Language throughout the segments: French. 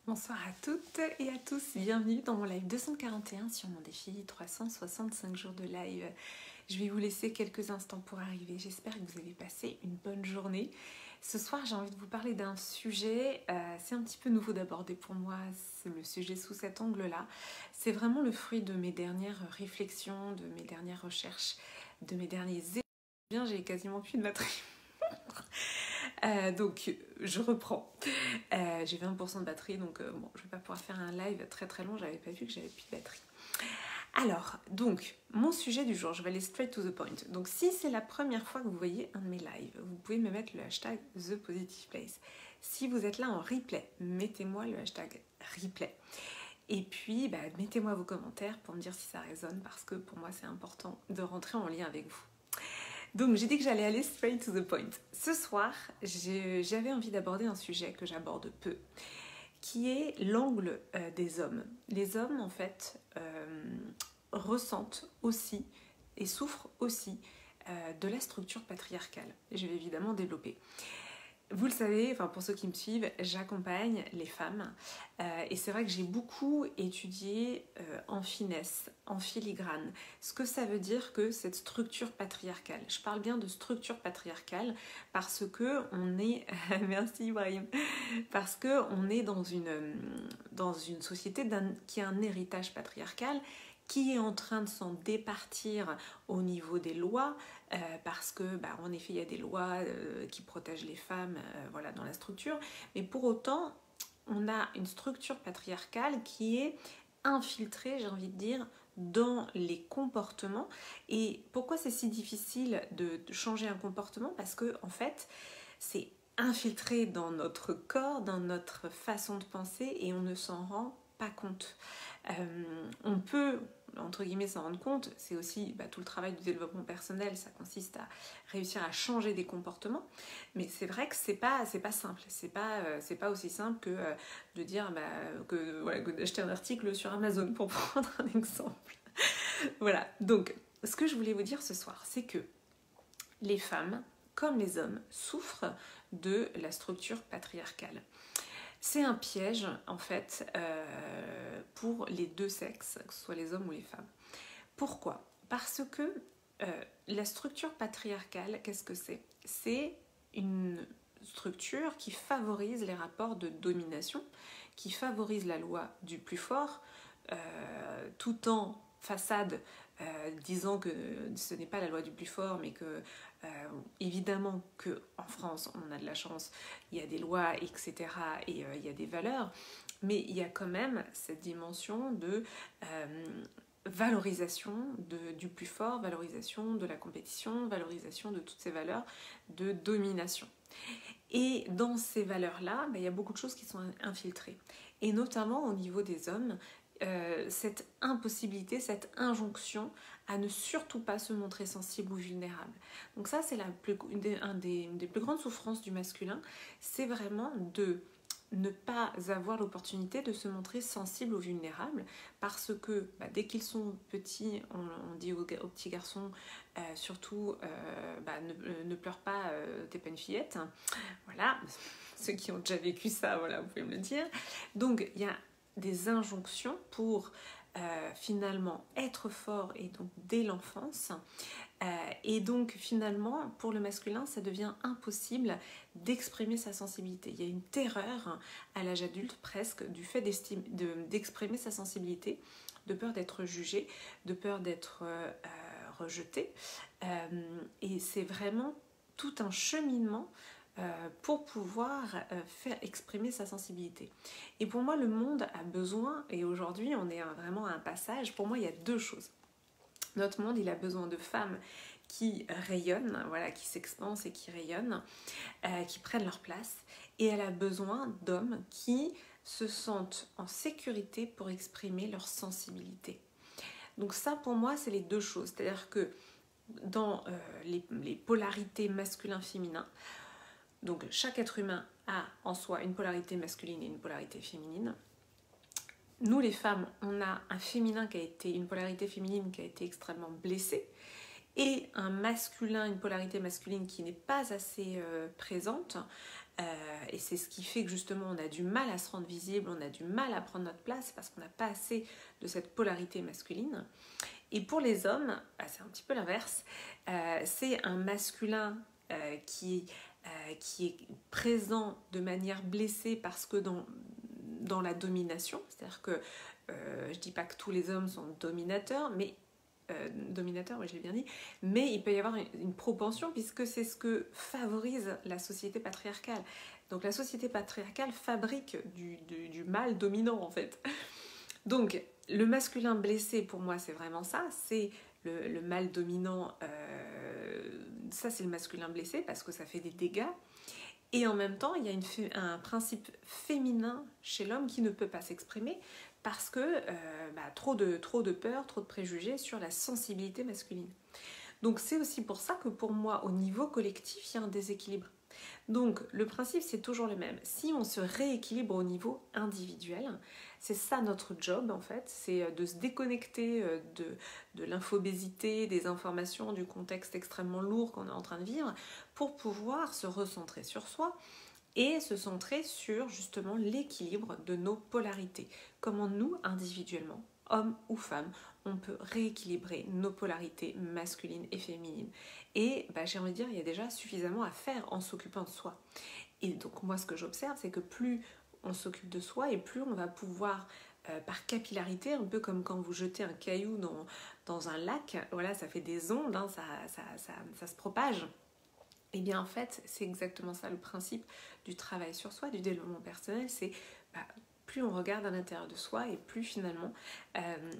Bonsoir à toutes et à tous, bienvenue dans mon live 241 sur mon défi 365 jours de live. Je vais vous laisser quelques instants pour arriver, j'espère que vous avez passé une bonne journée. Ce soir j'ai envie de vous parler d'un sujet, c'est un petit peu nouveau d'aborder pour moi le sujet sous cet angle-là. C'est vraiment le fruit de mes dernières réflexions, de mes dernières recherches, de mes derniers études. J'ai quasiment plus de batterie. Donc je reprends. J'ai 20% de batterie, donc bon, je vais pas pouvoir faire un live très très long, j'avais pas vu que j'avais plus de batterie. Alors, donc, mon sujet du jour, je vais aller straight to the point. Donc si c'est la première fois que vous voyez un de mes lives, vous pouvez me mettre le hashtag ThePositivePlace. Si vous êtes là en replay, mettez-moi le hashtag replay. Et puis, mettez-moi vos commentaires pour me dire si ça résonne, parce que pour moi c'est important de rentrer en lien avec vous. Donc j'ai dit que j'allais aller straight to the point. Ce soir, j'avais envie d'aborder un sujet que j'aborde peu, qui est l'angle des hommes. Les hommes, en fait, ressentent aussi et souffrent aussi de la structure patriarcale. Je vais évidemment développer. Vous le savez, enfin pour ceux qui me suivent, j'accompagne les femmes et c'est vrai que j'ai beaucoup étudié en finesse, en filigrane, ce que ça veut dire que cette structure patriarcale. Je parle bien de structure patriarcale parce que on est, merci Ibrahim, parce que on est dans une société qui a un héritage patriarcal qui est en train de s'en départir au niveau des lois, parce que, en effet, il y a des lois qui protègent les femmes voilà, dans la structure, mais pour autant, on a une structure patriarcale qui est infiltrée, j'ai envie de dire, dans les comportements. Et pourquoi c'est si difficile de changer un comportement? Parce que, en fait, c'est infiltré dans notre corps, dans notre façon de penser, et on ne s'en rend pas compte. On peut, entre guillemets, s'en rendre compte, c'est aussi tout le travail du développement personnel, ça consiste à réussir à changer des comportements, mais c'est vrai que c'est pas simple, c'est pas aussi simple que de dire que d'acheter un article sur Amazon, pour prendre un exemple. Voilà, donc ce que je voulais vous dire ce soir, c'est que les femmes, comme les hommes, souffrent de la structure patriarcale. C'est un piège, en fait, pour les deux sexes, que ce soit les hommes ou les femmes. Pourquoi? Parce que la structure patriarcale, qu'est-ce que c'est? C'est une structure qui favorise les rapports de domination, qui favorise la loi du plus fort, tout en façade disant que ce n'est pas la loi du plus fort, mais que évidemment qu'en France on a de la chance, il y a des lois, etc. et il y a des valeurs, mais il y a quand même cette dimension de valorisation du plus fort, valorisation de la compétition, valorisation de toutes ces valeurs de domination. Et dans ces valeurs-là, il y a beaucoup de choses qui sont infiltrées. Et notamment au niveau des hommes, cette impossibilité, cette injonction à ne surtout pas se montrer sensible ou vulnérable. Donc ça, c'est une des plus grandes souffrances du masculin, c'est vraiment de ne pas avoir l'opportunité de se montrer sensible ou vulnérable, parce que dès qu'ils sont petits, on dit aux petits garçons surtout ne pleure pas, t'es pas une fillette. Voilà, ceux qui ont déjà vécu ça, voilà, vous pouvez me le dire. Donc il y a des injonctions pour finalement être fort, et donc dès l'enfance, et donc finalement pour le masculin ça devient impossible d'exprimer sa sensibilité. Il y a une terreur à l'âge adulte presque du fait d'exprimer sa sensibilité, de peur d'être jugé, de peur d'être rejeté, et c'est vraiment tout un cheminement pour pouvoir faire exprimer sa sensibilité. Et pour moi, le monde a besoin, et aujourd'hui on est vraiment à un passage, pour moi il y a deux choses. Notre monde, il a besoin de femmes qui rayonnent, voilà, qui s'expansent et qui rayonnent, qui prennent leur place, et elle a besoin d'hommes qui se sentent en sécurité pour exprimer leur sensibilité. Donc ça, pour moi, c'est les deux choses, c'est-à-dire que dans les polarités masculin-féminin, donc chaque être humain a en soi une polarité masculine et une polarité féminine. Nous les femmes, on a un féminin une polarité féminine qui a été extrêmement blessée, et un masculin, une polarité masculine qui n'est pas assez présente, Et c'est ce qui fait que justement on a du mal à se rendre visible, on a du mal à prendre notre place parce qu'on n'a pas assez de cette polarité masculine. Et pour les hommes, c'est un petit peu l'inverse, c'est un masculin qui est présent de manière blessée parce que dans la domination, c'est-à-dire que je dis pas que tous les hommes sont dominateurs, mais dominateur, oui, je l'ai bien dit, mais il peut y avoir une propension puisque c'est ce que favorise la société patriarcale. Donc la société patriarcale fabrique du mâle dominant en fait. Donc le masculin blessé pour moi c'est vraiment ça, c'est le mâle dominant, ça c'est le masculin blessé parce que ça fait des dégâts. Et en même temps, il y a un principe féminin chez l'homme qui ne peut pas s'exprimer parce que trop de peur, trop de préjugés sur la sensibilité masculine. Donc c'est aussi pour ça que pour moi, au niveau collectif, il y a un déséquilibre. Donc le principe, c'est toujours le même. Si on se rééquilibre au niveau individuel, c'est ça notre job en fait, c'est de se déconnecter de l'infobésité, des informations, du contexte extrêmement lourd qu'on est en train de vivre, pour pouvoir se recentrer sur soi et se centrer sur justement l'équilibre de nos polarités. Comment nous, individuellement, hommes ou femmes, on peut rééquilibrer nos polarités masculines et féminines. Et j'ai envie de dire, il y a déjà suffisamment à faire en s'occupant de soi. Et donc moi, ce que j'observe, c'est que plus on s'occupe de soi et plus on va pouvoir, par capillarité, un peu comme quand vous jetez un caillou dans un lac, voilà, ça fait des ondes, hein, ça se propage. Et bien en fait, c'est exactement ça le principe du travail sur soi, du développement personnel, c'est plus on regarde à l'intérieur de soi et plus finalement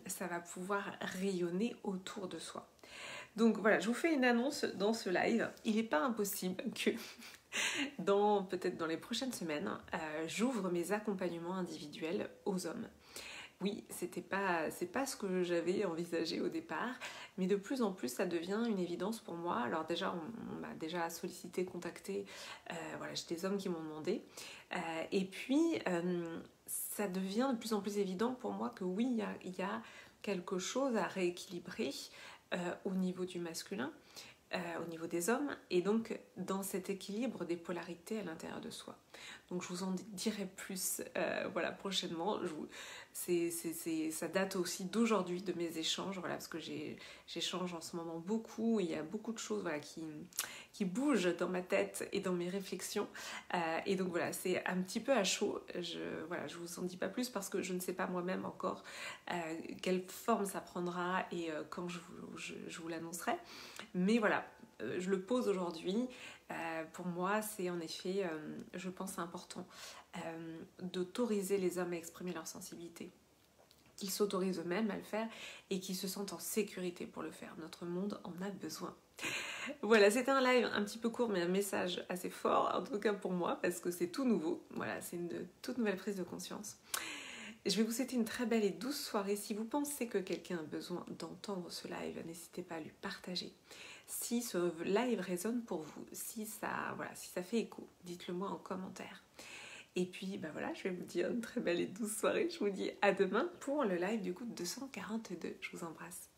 ça va pouvoir rayonner autour de soi. Donc voilà, je vous fais une annonce dans ce live. Il n'est pas impossible que peut-être dans les prochaines semaines, j'ouvre mes accompagnements individuels aux hommes. Oui, c'est pas ce que j'avais envisagé au départ, mais de plus en plus ça devient une évidence pour moi. Alors déjà, on m'a déjà sollicité, contacté, voilà, j'ai des hommes qui m'ont demandé. Et puis, ça devient de plus en plus évident pour moi que oui, il y a quelque chose à rééquilibrer au niveau du masculin, au niveau des hommes, et donc dans cet équilibre des polarités à l'intérieur de soi. Donc je vous en dirai plus voilà, prochainement. Ça date aussi d'aujourd'hui, de mes échanges, voilà, parce que j'échange en ce moment beaucoup, et il y a beaucoup de choses voilà, qui bougent dans ma tête et dans mes réflexions. Et donc voilà, c'est un petit peu à chaud. Je vous en dis pas plus parce que je ne sais pas moi-même encore quelle forme ça prendra et quand je vous l'annoncerai. Mais voilà, je le pose aujourd'hui. Pour moi, c'est en effet, je pense, important d'autoriser les hommes à exprimer leur sensibilité, qu'ils s'autorisent eux-mêmes à le faire et qu'ils se sentent en sécurité pour le faire. Notre monde en a besoin. Voilà, c'était un live un petit peu court, mais un message assez fort, en tout cas pour moi, parce que c'est tout nouveau. Voilà, c'est une toute nouvelle prise de conscience. Je vais vous souhaiter une très belle et douce soirée. Si vous pensez que quelqu'un a besoin d'entendre ce live, n'hésitez pas à lui partager. Si ce live résonne pour vous, si ça fait écho, dites-le moi en commentaire. Et puis voilà, je vais vous dire une très belle et douce soirée. Je vous dis à demain pour le live du coup 242. Je vous embrasse.